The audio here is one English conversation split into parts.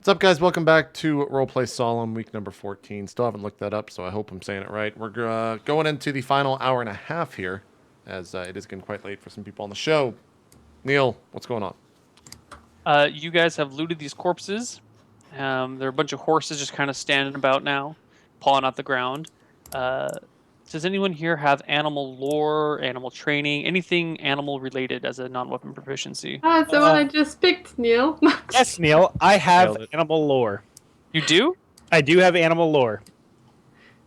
What's up, guys? Welcome back to RollPlay Solum, week number 14. Still haven't looked that up, so I hope I'm saying it right. We're going into the final hour and a half here, as it is getting quite late for some people on the show. Neal, what's going on? You guys have looted these corpses. There are a bunch of horses just kind of standing about now, pawing out the ground. Does anyone here have animal lore, animal training, anything animal related as a non-weapon proficiency? Oh, it's the one I just picked, Neil. Yes, Neil, I have Nailed it. animal lore. You do? I do have animal lore.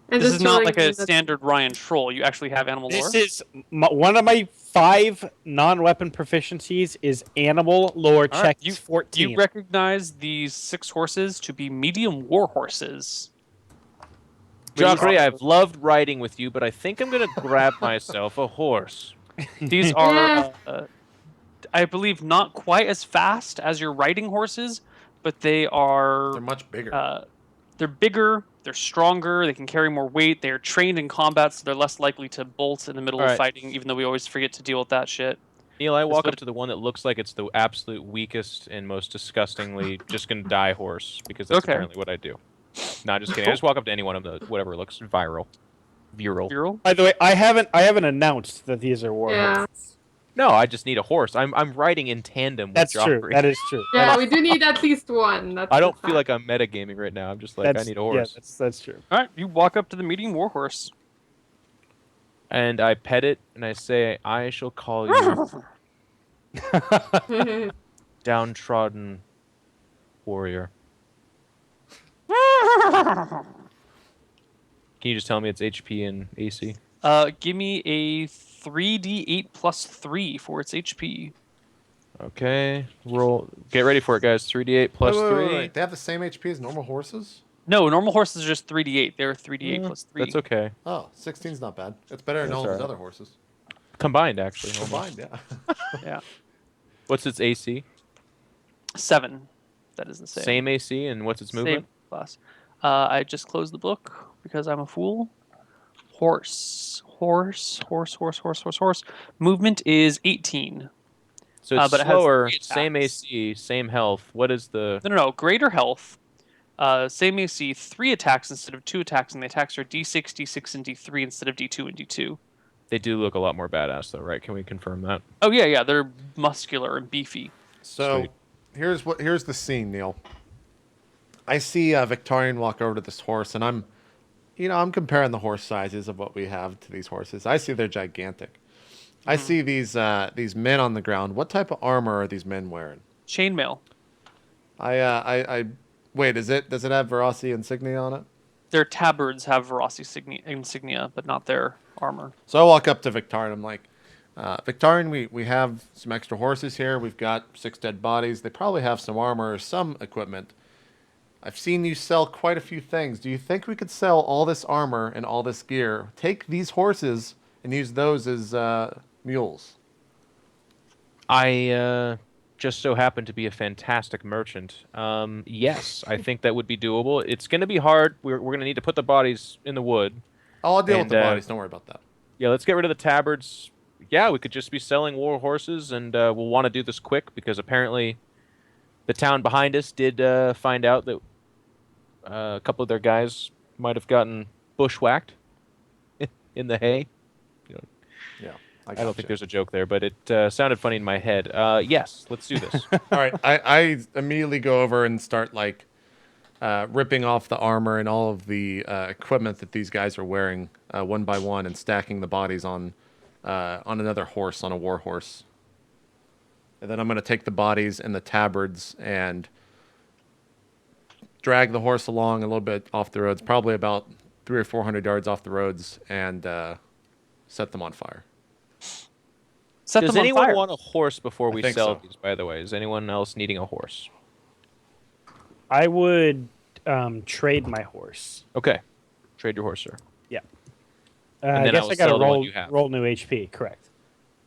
And This just is not showing like me a that- standard Ryan troll. You actually have animal lore? This is one of my 5 non-weapon proficiencies is animal lore All right, check 14. You recognize these 6 horses to be medium war horses. Joffrey, I've loved riding with you, but I think I'm going to grab myself a horse. These are, I believe, not quite as fast as your riding horses, but They're are much bigger. they're bigger, they're stronger, they can carry more weight, they're trained in combat, so they're less likely to bolt in the middle of Alright. fighting, even though we always forget to deal with that shit. Neil, I walk what- up to the one that looks like it's the absolute weakest and most disgustingly just going to die horse, because that's Okay. apparently what I do. Not just kidding. I just walk up to any one of them, whatever looks viral. Viral. Viral? By the way, I haven't announced that these are war Yeah. horses. No, I just need a horse. I'm riding in tandem with That's Joffrey. true. That is true. Yeah, we do need at least one. That's I the don't feel fact. like I'm metagaming right now. I'm just like, I need a horse. Yeah, that's true. Alright, you walk up to the medium war horse. And I pet it, and I say, I shall call you downtrodden warrior. Can you just tell me its HP and AC? Give me a 3d8 plus 3 for its HP. Okay, roll. Get ready for it, guys. 3d8 plus Wait, 3. wait. They have the same HP as normal horses? No, normal horses are just 3d8. They're 3d8 plus 3. That's okay. Oh, 16's not bad. It's better than That's all of his alright. other horses. Combined, actually. Combined, yeah. Yeah. What's its AC? 7. That is the same. Same AC, and what's its Same movement? class. I just closed the book because I'm a fool. Horse. Movement is 18. So it's but it has slower, 3 same attacks. AC, same health. What is the... No. Greater health. Same AC, 3 attacks instead of 2 attacks, and the attacks are D6, D6, and D3 instead of D2 and D2. They do look a lot more badass, though, right? Can we confirm that? Oh yeah, they're muscular and beefy. So, Sweet. here's the scene, Neil. I see Victorian walk over to this horse, and I'm comparing the horse sizes of what we have to these horses. I see they're gigantic. I see these men on the ground. What type of armor are these men wearing? Chainmail. I wait. Does it have Verasi insignia on it? Their tabards have Verasi insignia, but not their armor. So I walk up to Victorian. I'm like, Victorian, we have some extra horses here. We've got 6 dead bodies. They probably have some armor or some equipment. I've seen you sell quite a few things. Do you think we could sell all this armor and all this gear, take these horses, and use those as mules? I just so happen to be a fantastic merchant. Yes, I think that would be doable. It's going to be hard. We're going to need to put the bodies in the wood. I'll deal with And, the bodies. Don't worry about that. Yeah, let's get rid of the tabards. Yeah, we could just be selling war horses, and we'll want to do this quick because apparently the town behind us did find out that a couple of their guys might have gotten bushwhacked in the hay. Yeah. I don't think there's a joke there, but it sounded funny in my head. Yes, let's do this. All right. I immediately go over and start ripping off the armor and all of the equipment that these guys are wearing one by one and stacking the bodies on another horse, on a war horse. And then I'm going to take the bodies and the tabards and drag the horse along a little bit off the roads, probably about 300 or 400 yards off the roads, and set them on fire. Set Does them on anyone fire. want a horse before we think sell so. these, by the way? Is anyone else needing a horse? I would trade my horse. Okay. Trade your horse, sir. Yeah. And I then guess I'll I gotta sell the one roll you have. roll new HP. Correct.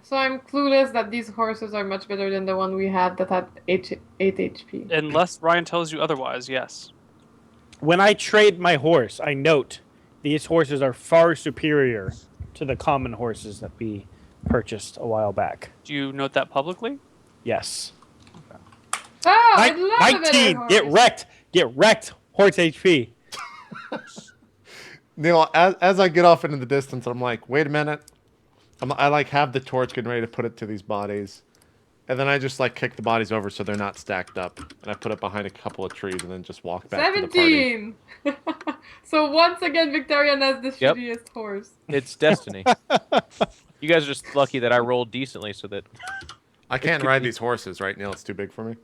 So I'm clueless that these horses are much better than the one we had that had 8 HP. Unless Ryan tells you otherwise, yes. When I trade my horse, I note these horses are far superior to the common horses that we purchased a while back. Do you note that publicly? Yes. Oh, I love a better 19. horse. Get wrecked. Get wrecked, horse HP. Neal, as I get off into the distance, I'm like, wait a minute. I like have the torch getting ready to put it to these bodies. And then I just like kick the bodies over so they're not stacked up. And I put it behind a couple of trees and then just walk back to the party. 17! So once again, Victorian has the Yep. shittiest horse. It's destiny. You guys are just lucky that I rolled decently so that... I can't ride these horses, right, Neal? It's too big for me.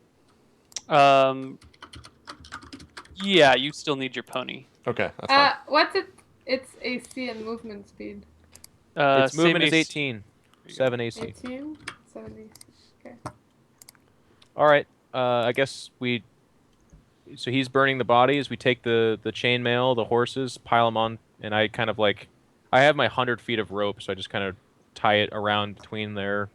Yeah, you still need your pony. Okay, that's fine. What's it? It's AC and movement speed. its Same movement is AC. 18. 7 AC. 18? 7 AC. Okay. All right. I guess we... So he's burning the bodies. We take the chainmail, the horses, pile them on, and I kind of like... I have my 100 feet of rope, so I just kind of tie it around between their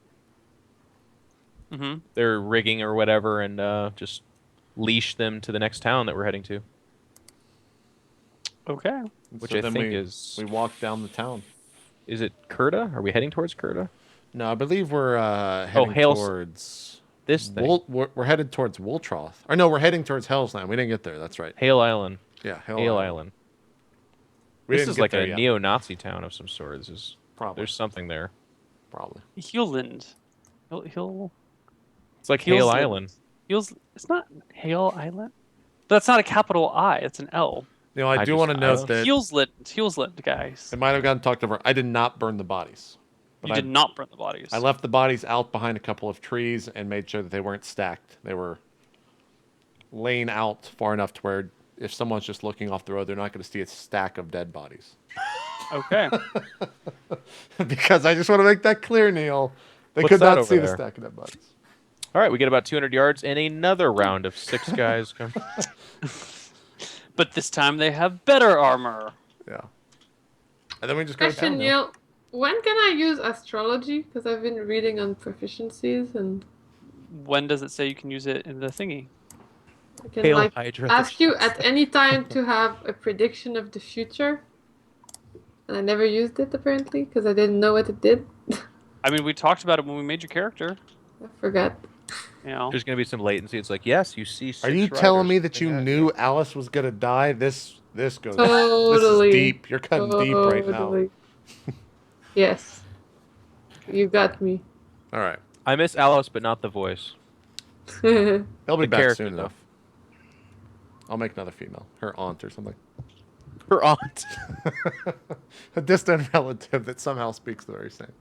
rigging or whatever, and just leash them to the next town that we're heading to. Okay. Which So I then think we is... walk down the town. Is it Kurta? Are we heading towards Kurta? No, I believe we're heading Hales- towards... This thing. We're headed towards Wooltroth. Or no, we're heading towards Hellsland. We didn't get there. That's right. Hale Island. Yeah, Hale Island. We This didn't is get like there a yet. neo-Nazi town of some sort. This is... Probably. There's something there. Probably. Heelland. He'll It's like Hale Heelsland. Island. It's not Hale Island. That's not a capital I. It's an L. You know, I do just- want to note that Heelsland, guys. it might have gotten talked over. I did not burn the bodies. But You did not burn the bodies. I left the bodies out behind a couple of trees and made sure that they weren't stacked. They were laying out far enough to where if someone's just looking off the road, they're not going to see a stack of dead bodies. Okay. Because I just want to make that clear, Neal. They What's could that not see over the there? stack of dead bodies. All right, we get about 200 yards, and another round of 6 guys come. But this time they have better armor. Yeah. And then we just go to Question, town. Neal. Neil. When can I use astrology? Because I've been reading on proficiencies and When does it say you can use it in the thingy? I can Hail like Hydra. ask you at any time to have a prediction of the future. And I never used it apparently because I didn't know what it did. I mean, we talked about it when we made your character. I forgot. You know. There's going to be some latency. It's like, yes, you see 6 Are you riders. telling me that you Yeah. knew Alice was going to die? This goes... Totally. This is deep. You're cutting deep right now. Totally. Yes. You got me. All right. I miss Alice, but not the voice. They'll be The back character, soon though. enough. I'll make another female. Her aunt or something. Her aunt. A distant relative that somehow speaks the very same.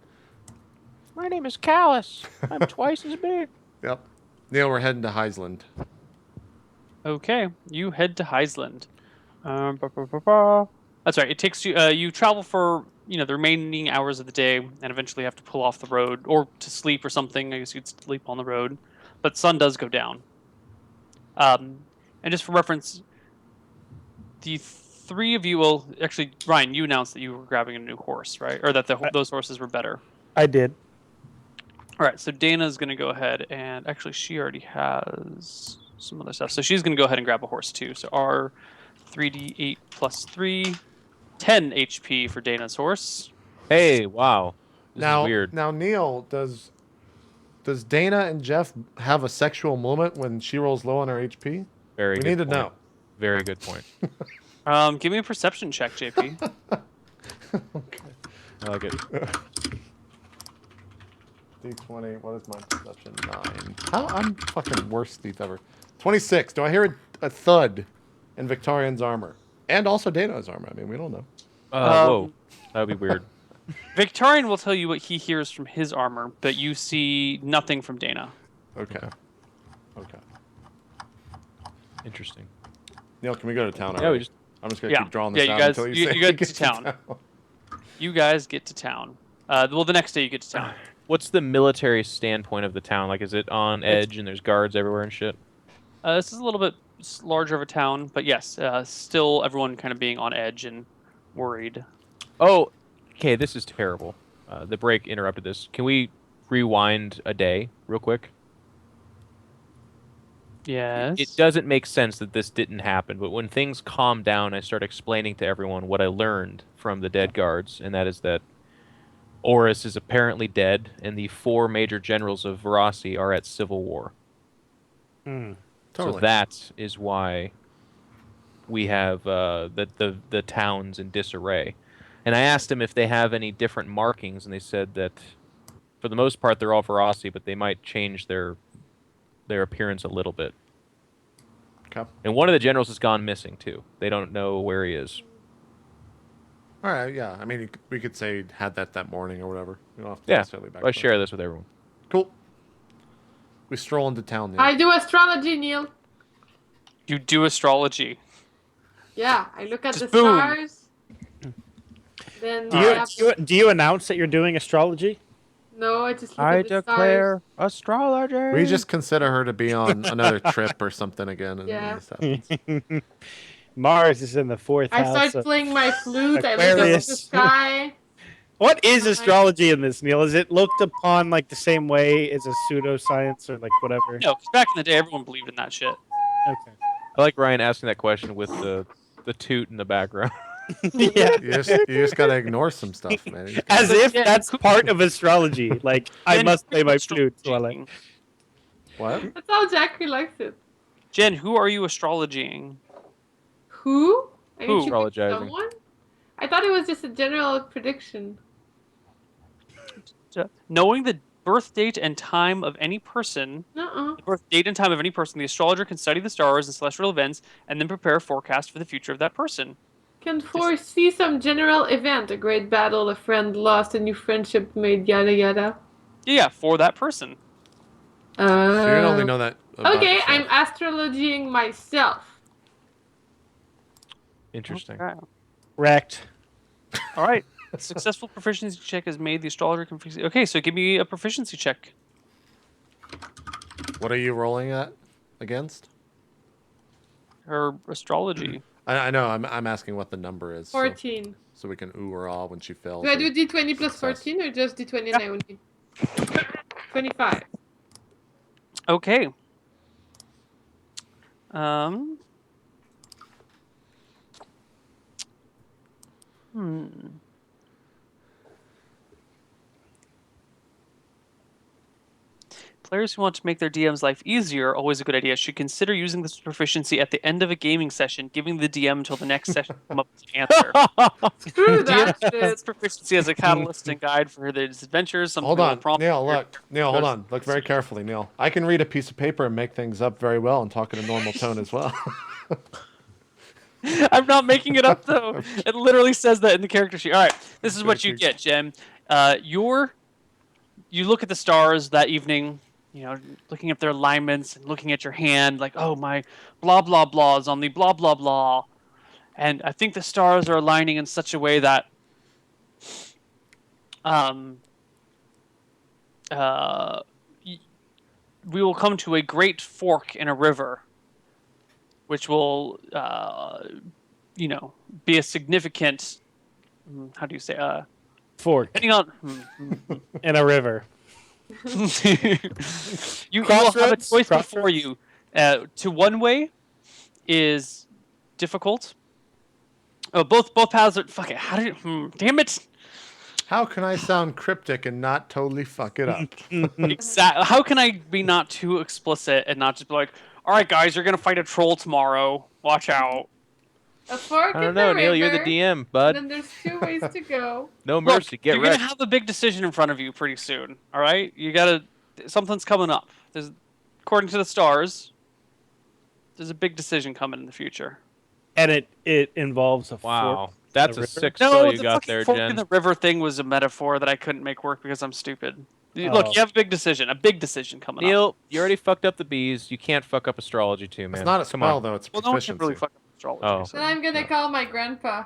My name is Callus. I'm twice as big. Yep. Neal, we're heading to Heisland. Okay, you head to Heisland. That's right. It takes you. You travel for the remaining hours of the day, and eventually have to pull off the road or to sleep or something. I guess you'd sleep on the road, but sun does go down. And just for reference, the three of you will actually. Ryan, you announced that you were grabbing a new horse, right? Or that those horses were better. I did. All right, so Dana's going to go ahead and actually she already has some other stuff. So she's going to go ahead and grab a horse too. So our 3d8 plus 3, 10 HP for Dana's horse. Hey, wow. This Now, is weird. Now, Neal, does Dana and Jeff have a sexual moment when she rolls low on her HP? Very We good need to point. know. Very good point. Give me a perception check, JP. I like it. D20. What is my perception? 9. How? I'm fucking worst thief ever. 26. Do I hear a thud in Victorian's armor? And also Dana's armor. I mean, we don't know. Whoa. That would be weird. Victorian will tell you what he hears from his armor, but you see nothing from Dana. Okay. Interesting. Neal, can we go to town Yeah, already? we just... I'm just going to Yeah. keep drawing this Yeah, out you guys- until you you- say you guys get to town. You guys get to town. Well, the next day you get to town. What's the military standpoint of the town? Like, is it on edge and there's guards everywhere and shit? This is a little bit larger of a town, but yes, still everyone kind of being on edge and worried. Oh, okay, this is terrible. The break interrupted this. Can we rewind a day real quick? Yes. It doesn't make sense that this didn't happen, but when things calm down, I start explaining to everyone what I learned from the dead guards, and that is that Oris is apparently dead, and the 4 major generals of Verasi are at civil war. Hmm. Totally. So that is why we have the towns in disarray. And I asked them if they have any different markings, and they said that for the most part they're all ferocity, but they might change their appearance a little bit. Okay. And one of the generals has gone missing too. They don't know where he is. All right. Yeah. I mean, we could say had that morning or whatever. We don't have to Yeah, necessarily back. I share this with everyone. Cool. We stroll into town. Neal. I do astrology, Neil. You do astrology. Yeah, I look at Just the boom. stars. Then Do you announce that you're doing astrology? No, I just look at the stars. astrology. We just consider her to be on another trip or something again. And Yeah. this happens. Mars is in the fourth I house. start playing my flute. I look up at the Aquarius. sky. What is astrology in this, Neil? Is it looked upon like the same way as a pseudoscience or like whatever? No, 'cause back in the day, everyone believed in that shit. Okay. I like Ryan asking that question with the toot in the background. Yeah. You just gotta ignore some stuff, man. You just gotta- As if Yeah, that's cool. part of astrology. Like, I Jen, must play my who's flute while I... astrologing? What? That's how Jackie likes it. Jen, who are you astrologing? Who? I Who? need to pick Astrologizing. someone? I thought it was just a general prediction. Knowing the birth date and time of any person, Uh-uh. the birth date and time of any person, the astrologer can study the stars and celestial events and then prepare a forecast for the future of that person. Can foresee some general event, a great battle, a friend lost, a new friendship made, yada yada. Yeah, for that person. So you only know that. About Okay, yourself. I'm astrologing myself. Interesting. Okay. Wrecked. All right. Successful proficiency check is made. The astrologer can. Okay, so give me a proficiency check. What are you rolling at against? Her astrology. I know. I'm asking what the number is. 14. So we can ooh or ah when she fails. Do I or- do D20 plus Success. 14 or just D20 and I only? 25. Okay. Um. Players who want to make their DM's life easier, always a good idea, should consider using this proficiency at the end of a gaming session, giving the DM until the next session to come up with an answer. Screw that This shit. proficiency as a catalyst and guide for his adventures. Some Hold people on, prompt Neil. your- Look, Neil. Hold goes- on. Look very carefully, Neil. I can read a piece of paper and make things up very well and talk in a normal tone as well. I'm not making it up though. It literally says that in the character sheet. All right, this is what you get, Jen. You look at the stars that evening. You know, looking at their alignments and looking at your hand, like, oh, my blah blah blah is on the blah blah blah, and I think the stars are aligning in such a way that, we will come to a great fork in a river, which will, be a significant. How do you say? Fork Depending on. in a river. You will have a Crossroads? choice before Crossroads? you. To one way is difficult. Oh, both paths are. Fuck it. How do you? Damn it! How can I sound cryptic and not totally fuck it up? Exactly. How can I be not too explicit and not just be like, all right, guys, you're gonna fight a troll tomorrow. Watch out. A fork I in don't know, the Neil. You're the river, DM, And bud. then there's 2 ways to go. No Look, mercy. Get you're wrecked. gonna have a big decision in front of you pretty soon. All right, you gotta. Something's coming up. According to the stars, there's a big decision coming in the future. And it involves a Wow, fork. that's the a river? sick No, spell the you got fucking there, fork Jen. in the river thing was a metaphor that I couldn't make work because I'm stupid. Look, Oh. you have a big decision coming up. Neil, you already fucked up the bees. You can't fuck up astrology too, man. It's not a Come spell on. though. It's a Well, no one proficiency. can really fuck up astrology. Oh. so- Then I'm gonna call my grandpa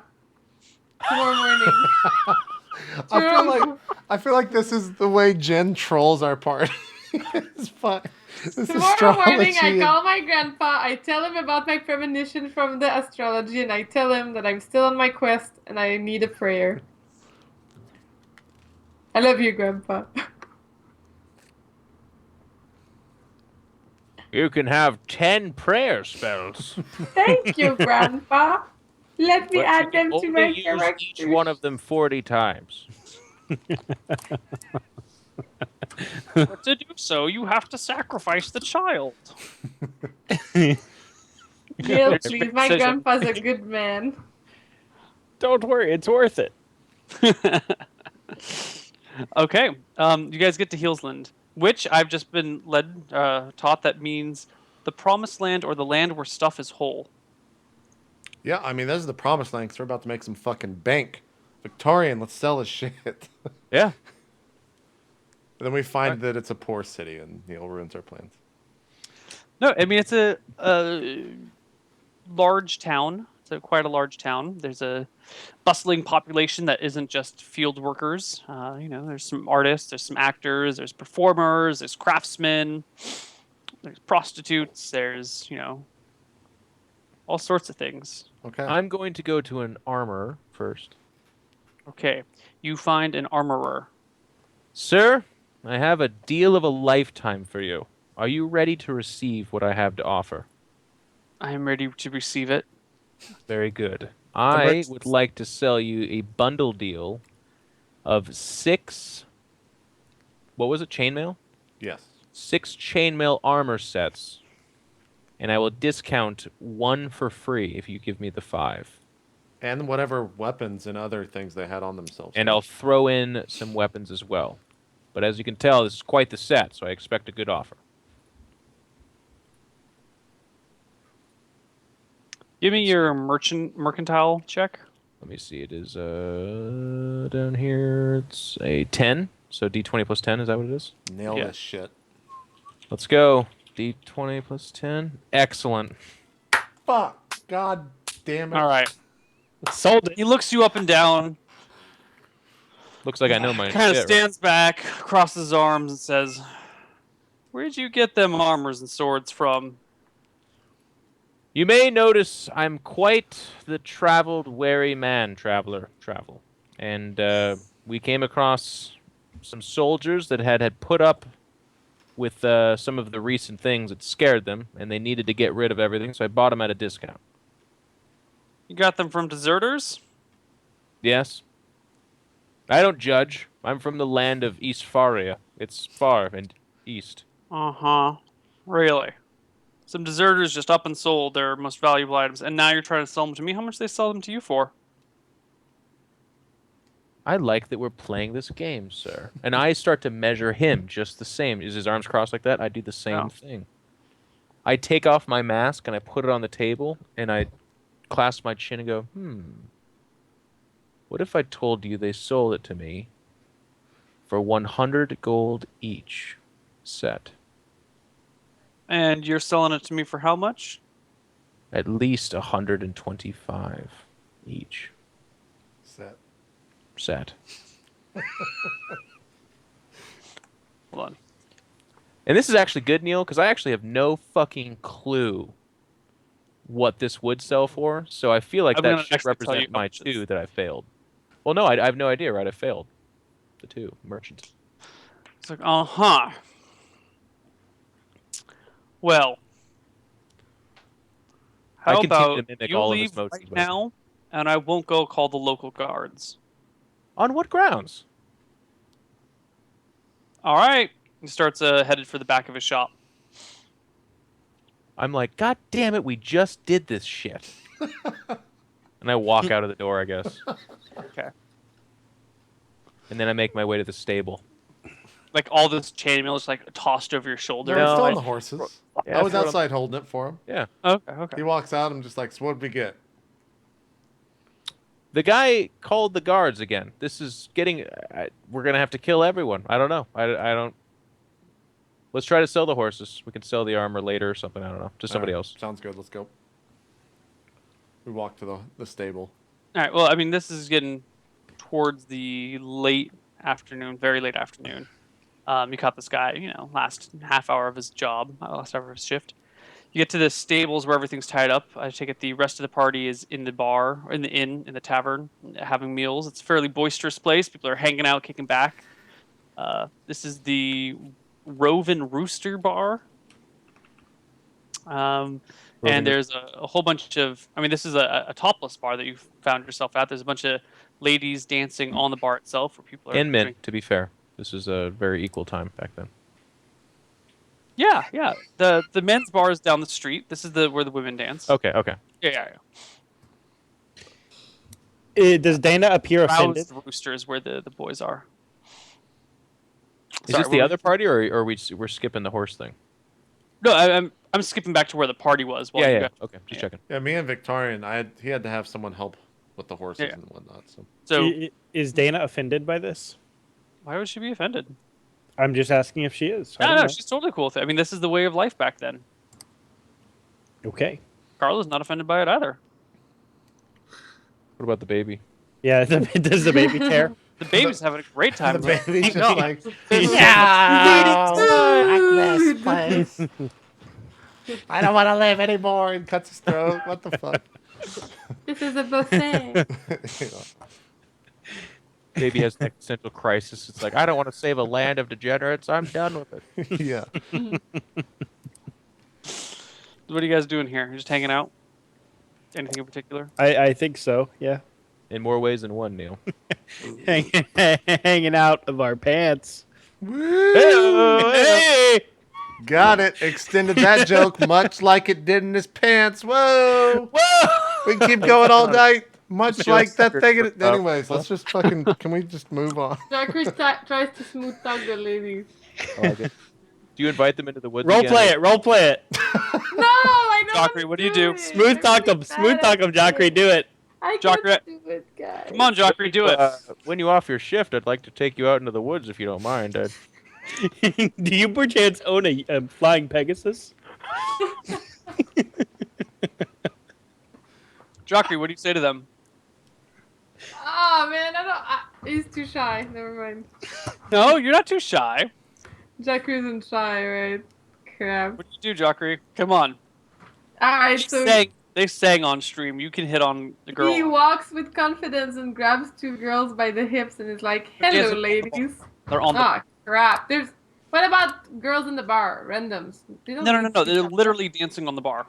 tomorrow morning. I feel like this is the way Jen trolls our party. It's fine. This Tomorrow morning, I astrology- call my grandpa. I tell him about my premonition from the astrology, and I tell him that I'm still on my quest and I need a prayer. I love you, Grandpa. You can have 10 prayer spells. Thank you, Grandpa. Let me But add you them can to only my use character. each one of them 40 times. But to do so, you have to sacrifice the child. Neil, please. My So- grandpa's a good man. Don't worry, it's worth it. Okay. You guys get to Heelsland, which I've just been taught that means the promised land or the land where stuff is whole. Yeah, I mean, this is the promised land 'cause we're about to make some fucking bank. Victorian, let's sell his shit. Yeah. Then we find that it's a poor city and Neil ruins our plans. No, I mean it's a large town. It's quite a large town. There's a bustling population that isn't just field workers. There's some artists, there's some actors, there's performers, there's craftsmen, there's prostitutes, there's all sorts of things. Okay. I'm going to go to an armorer first. Okay, you find an armorer. Sir, I have a deal of a lifetime for you. Are you ready to receive what I have to offer? I am ready to receive it. Very good. I would like to sell you a bundle deal of 6... What was it? Chainmail? Yes. 6 chainmail armor sets. And I will discount 1 for free if you give me the 5. And whatever weapons and other things they had on themselves. And I'll throw in some weapons as well. But as you can tell, this is quite the set, so I expect a good offer. Give me your mercantile check. Let me see. It is down here. It's a 10. So D20 plus 10. Is that what it is? Nail Yeah. this shit. Let's go. D20 plus 10. Excellent. Fuck. God damn it. All right. Sold it. He looks you up and down, Looks like I know my kind of shit, right? stands back, crosses his arms, and says, "Where'd you get them armors and swords from?" You may notice I'm quite the traveled, wary man, traveler. And we came across some soldiers that had put up with some of the recent things that scared them, and they needed to get rid of everything, so I bought them at a discount. You got them from deserters? Yes. I don't judge. I'm from the land of East Faria. It's far and east. Uh-huh. Really? Some deserters just up and sold their most valuable items, and now you're trying to sell them to me? How much they sell them to you for? I like that we're playing this game, sir. And I start to measure him just the same. Is his arms crossed like that? I do the same No. thing. I take off my mask and I put it on the table and I clasp my chin and go, what if I told you they sold it to me for 100 gold each set? And you're selling it to me for how much? At least 125 each set. Hold on. And this is actually good, Neil, because I actually have no fucking clue what this would sell for. So I feel like I'm that gonna should actually tell you represent how my much it is. 2 that I failed. Well, no, I have no idea, right? I failed. The 2 merchant. It's like, uh-huh. Well, I how continue about to mimic you all of his leave motions, right but I- now, and I won't go call the local guards. On what grounds? All right. He starts headed for the back of his shop. I'm like, God damn it, we just did this shit. And I walk out of the door, I guess. Okay. And then I make my way to the stable. Like all this chainmail is like tossed over your shoulder. No, it's No, still on I- the horses. Yeah, I was throw it on- outside holding it for him. Yeah. Okay. He walks out. I'm just like, so what'd we get? The guy called the guards again. This is getting... we're going to have to kill everyone. I don't know. I don't... Let's try to sell the horses. We can sell the armor later or something. I don't know. To somebody Alright, else. Sounds good. Let's go. We walk to the stable. All right. Well, I mean, this is getting towards the late afternoon, very late afternoon. You caught this guy, last half hour of his job, last hour of his shift. You get to the stables where everything's tied up. I take it the rest of the party is in the bar, in the inn, in the tavern, having meals. It's a fairly boisterous place. People are hanging out, kicking back. This is the Rovin Rooster Bar. And there's a whole bunch of... I mean, this is a topless bar that you've found yourself at. There's a bunch of ladies dancing on the bar itself where people are... And men, drinking. to be fair. This is a very equal time back then. Yeah, yeah. The men's bar is down the street. This is where the women dance. Okay, okay. Yeah. Does Dana appear offended? Roused Rooster is where the boys are. Is Sorry, this the what other party, or we're skipping the horse thing? No, I'm skipping back to where the party was. While you Yeah. guys- Okay, just Yeah. checking. Yeah, me and Victorian, he had to have someone help with the horses Yeah. and whatnot. So So Is Dana offended by this? why would she be offended? I'm just asking if she is. I No, don't no, know. she's totally cool with it. I mean, this is the way of life back then. Okay. Carla's not offended by it either. What about the baby? Yeah, does the baby care? The baby's having a great time. the baby's just No. like, Food. place. I don't want to live anymore. And cuts his throat. What the fuck? This is a buffet. You know. Baby has an existential crisis. It's like, I don't want to save a land of degenerates. I'm done with it. Yeah. What are you guys doing here? You're just hanging out? Anything in particular? I think so. Yeah. In more ways than one, Neil. Hanging out of our pants. Woo! Hey! Got it. Extended that joke much like it did in his pants. Whoa! Whoa! We can keep going all night. Much Just like that for- thing. Anyways, let's just fucking. Can we just move on? Jackery tries to smooth talk the ladies. I like it. Do you invite them into the woods? Role again? play it. Role play it. No, I don't. Jackery, wanna what do you do? it. Smooth talk I'm them. Smooth talk them, bad at Jackery. it. Do it. I Jackery- can't do it, guys. Come on, Jackery, do it. When you off your shift, I'd like to take you out into the woods if you don't mind. Do you perchance own a flying Pegasus? Jackery, what do you say to them? Oh man, I don't. He's too shy. Never mind. No, you're not too shy. Jackery isn't shy, right? Crap. What do you do, Jackery? Come on. Alright, so They sang on stream. You can hit on the girl. he walks with confidence and grabs two girls by the hips and is like, They're "Hello, dancing- ladies." They're on the. Ah, crap. What about girls in the bar? Randoms. They don't No. need to They're be literally dancing on the bar.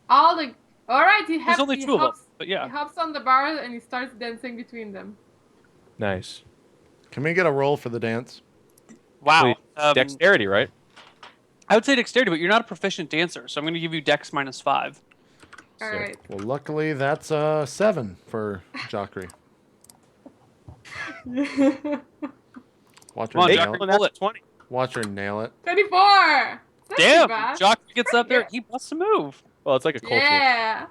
all the. All right, he There's only two of them, but yeah. He hops on the bar and he starts dancing between them. Nice. Can we get a roll for the dance? Wow. Wait, dexterity, right? I would say dexterity, but you're not a proficient dancer, so I'm going to give you dex -5. All Sick. right. Well, luckily that's 7 for Jackery. Watch her Come on, nail Jackery, it. pull it. 20. Watch her nail it. 24. That's not too Damn, bad. Jackery gets up there. He busts a move. Well, it's like a cultural. Yeah.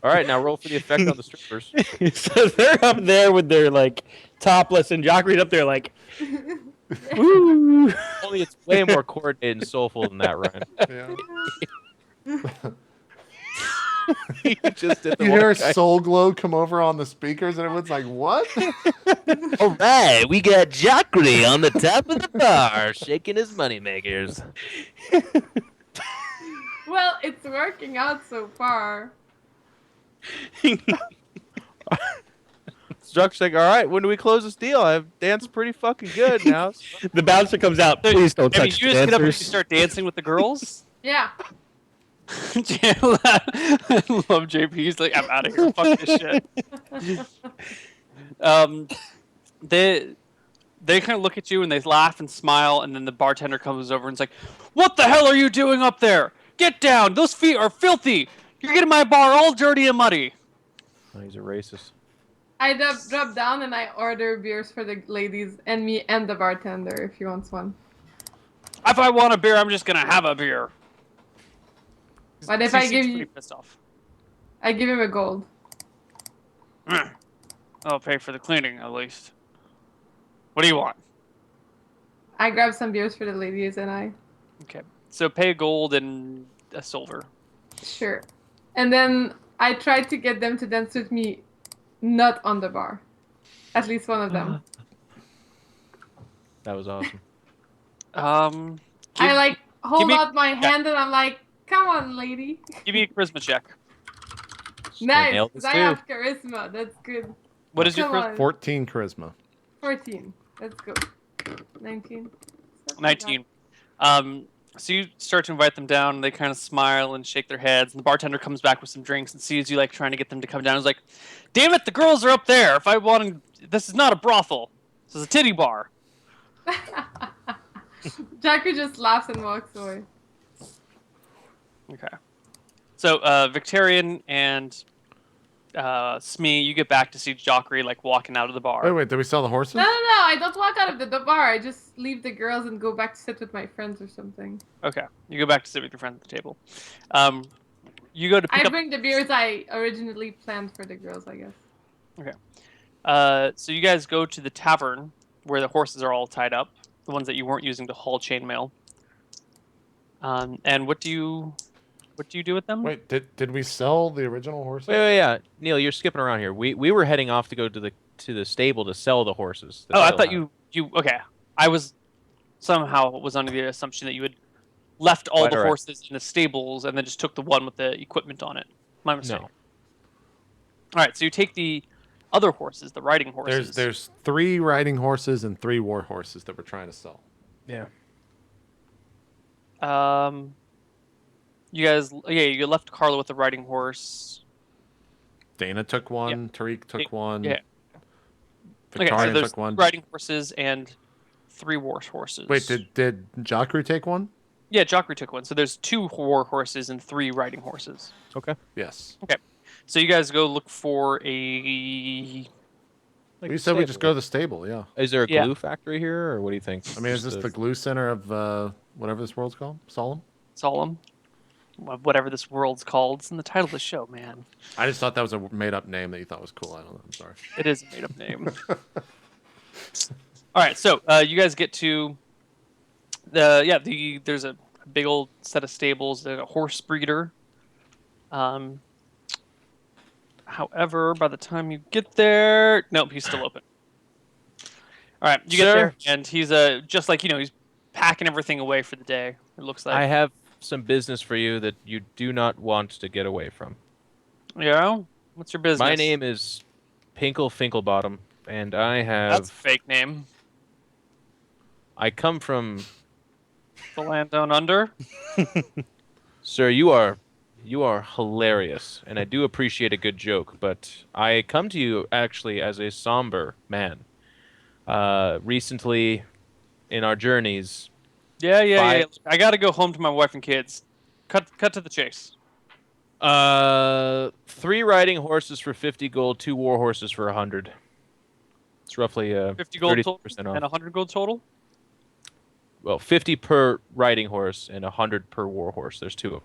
All right, now roll for the effect on the strippers. So they're up there with their like topless, and Jackery's up there like, woo. Only it's way more coordinated and soulful than that, Ryan. Yeah. You just did the You one hear guy. Soul Glow come over on the speakers, and everyone's like, "What?" All right, we got Jackery on the top of the bar, shaking his moneymakers. Well, it's working out so far. Struck's like, all right, when do we close this deal? I've danced pretty fucking good now. The bouncer comes out. Please don't I mean, touch you the just get up and you dancers. start dancing with the girls. Yeah. I love JP. He's like, I'm out of here. Fuck this shit. They kind of look at you and they laugh and smile, and then the bartender comes over and is like, "What the hell are you doing up there? Get down! Those feet are filthy. You're getting my bar all dirty and muddy." Oh, he's a racist. I drop down and I order beers for the ladies and me and the bartender if he wants one. If I want a beer, I'm just gonna have a beer. But if He I seems give pretty you, pissed off. I give him a gold. I'll pay for the cleaning at least. What do you want? I grab some beers for the ladies and I. Okay, so pay a gold and a silver. Sure. And then I try to get them to dance with me, not on the bar. At least one of them. That was awesome. Give, I like hold me- out my hand and I'm like, "Come on, lady." give me a charisma check. Nice. nailed this 'cause I too. have charisma. That's good. What is your Come charisma? on. 14 charisma. 14. Let's go. 19. 19. So you start to invite them down, and they kind of smile and shake their heads, and the bartender comes back with some drinks and sees you like trying to get them to come down. He's like, "Damn it, the girls are up there. If I wanted, this is not a brothel." So it's a titty bar. Jackie just laughs and walks away. Okay. So Victorian and Smee, you get back to see Jockey like walking out of the bar. Wait, did we sell the horses? No, I don't walk out of the bar. I just leave the girls and go back to sit with my friends or something. Okay. You go back to sit with your friends at the table. You go to pick I up... bring the beers I originally planned for the girls, I guess. Okay. So you guys go to the tavern where the horses are all tied up, the ones that you weren't using to haul chainmail. And what do you do with them? Wait, did we sell the original horses? Wait, yeah, Neil, you're skipping around here. We were heading off to go to the stable to sell the horses. Oh, I thought you okay. I was under the assumption that you had left all the horses in the stables and then just took the one with the equipment on it. My mistake. No. All right, so you take the other horses, the riding horses. There's 3 riding horses and 3 war horses that we're trying to sell. Yeah. You guys, you left Carla with the riding horse. Dana took one. Tariq took one. Yeah. Victorian so there's took one. riding horses and 3 war horses. Wait, did Jacru take one? Yeah, Jockey took one. So there's 2 war horses and 3 riding horses. Okay. Yes. Okay. So you guys go look for a... We said we just go to the stable, yeah. Is there a glue factory here, or what do you think? I mean, is this the glue center of whatever this world's called? Solum? Solum? Whatever this world's called. It's in the title of the show, man. I just thought that was a made-up name that you thought was cool. I don't know. I'm sorry. It is a made-up name. All right, so you guys get to... there's a big old set of stables. There's a horse breeder. However, by the time you get there, nope, he's still open. All right, you get there, and he's just like he's packing everything away for the day. It looks like. I have some business for you that you do not want to get away from. Yeah, what's your business? My name is Pinkle Finklebottom, and I have. That's a fake name. I come from. The land down under. Sir, you are hilarious, and I do appreciate a good joke, but I come to you actually as a somber man. Recently, in our journeys... Yeah. I gotta go home to my wife and kids. Cut to the chase. 3 riding horses for 50 gold, 2 war horses for 100. It's roughly 50 gold total off. and 100 gold total? Well, 50 per riding horse and 100 per war horse. There's 2 of them.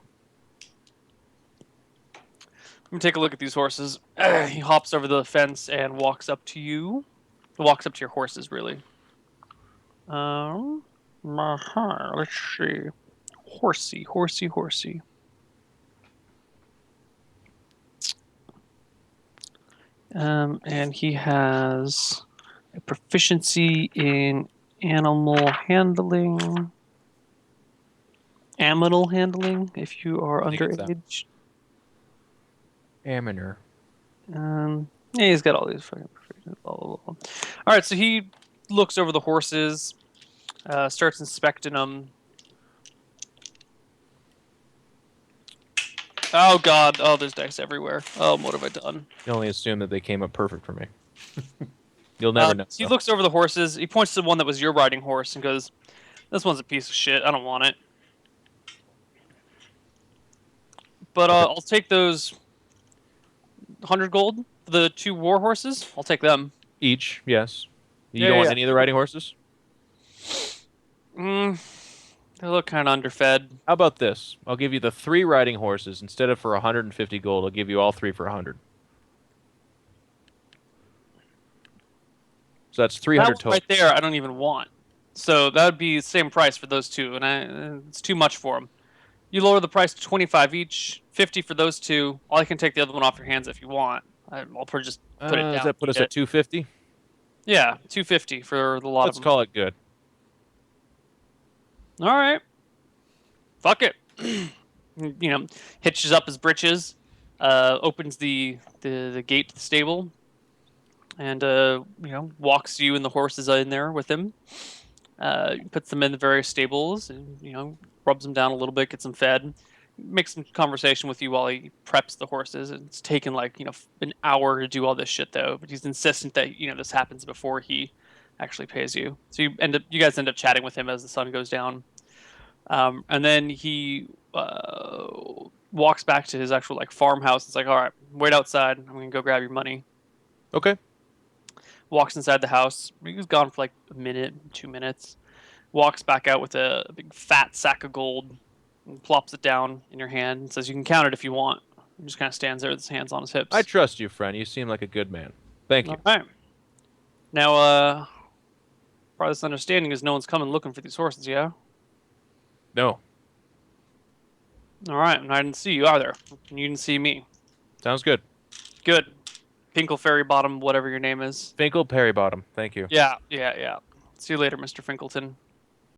Let me take a look at these horses. He hops over the fence and walks up to you. Walks up to your horses, really. Let's see. Horsey. And he has a proficiency in animal handling. Aminal handling, if you are underage. Aminer. Yeah, he's got all these fucking proficiencies. Blah, blah, blah. All right, so he looks over the horses, starts inspecting them. Oh god! Oh, there's dice everywhere. Oh, what have I done? You only assume that they came up perfect for me. You'll never know. So he looks over the horses. He points to the one that was your riding horse and goes, "This one's a piece of shit. I don't want it." But I'll take those 100 gold for the 2 war horses. I'll take them. Each, yes. You don't want any of the riding horses? They look kind of underfed. How about this? I'll give you the 3 riding horses. Instead of for 150 gold, I'll give you all 3 for 100. So that's 300 total. Right there, I don't even want. So that would be the same price for those 2, and it's too much for them. You lower the price to 25 each, 50 for those 2. I can take the other one off your hands if you want. I'll just put it down. Does that put us at 250? Yeah, 250 for the lot of them. Let's call it good. All right. Fuck it. Hitches up his britches, opens the gate to the stable, and walks you and the horses in there with him. Puts them in the various stables, and rubs them down a little bit, gets them fed, makes some conversation with you while he preps the horses. It's taken an hour to do all this shit though, but he's insistent that this happens before he actually pays you. So you guys end up chatting with him as the sun goes down, and then he walks back to his actual like farmhouse. It's like, all right, wait outside. I'm gonna go grab your money. Okay. Walks inside the house. He was gone for like a minute, 2 minutes. Walks back out with a big fat sack of gold and plops it down in your hand and says, "You can count it if you want." He just kind of stands there with his hands on his hips. I trust you, friend. You seem like a good man. Thank you. All right. Now, part of this understanding is no one's coming looking for these horses, yeah? No. All right, and I didn't see you either. And you didn't see me. Sounds good. Good. Pinkle Fairy Bottom, whatever your name is. Finkel Perrybottom. Thank you. Yeah. See you later, Mr. Finkelton.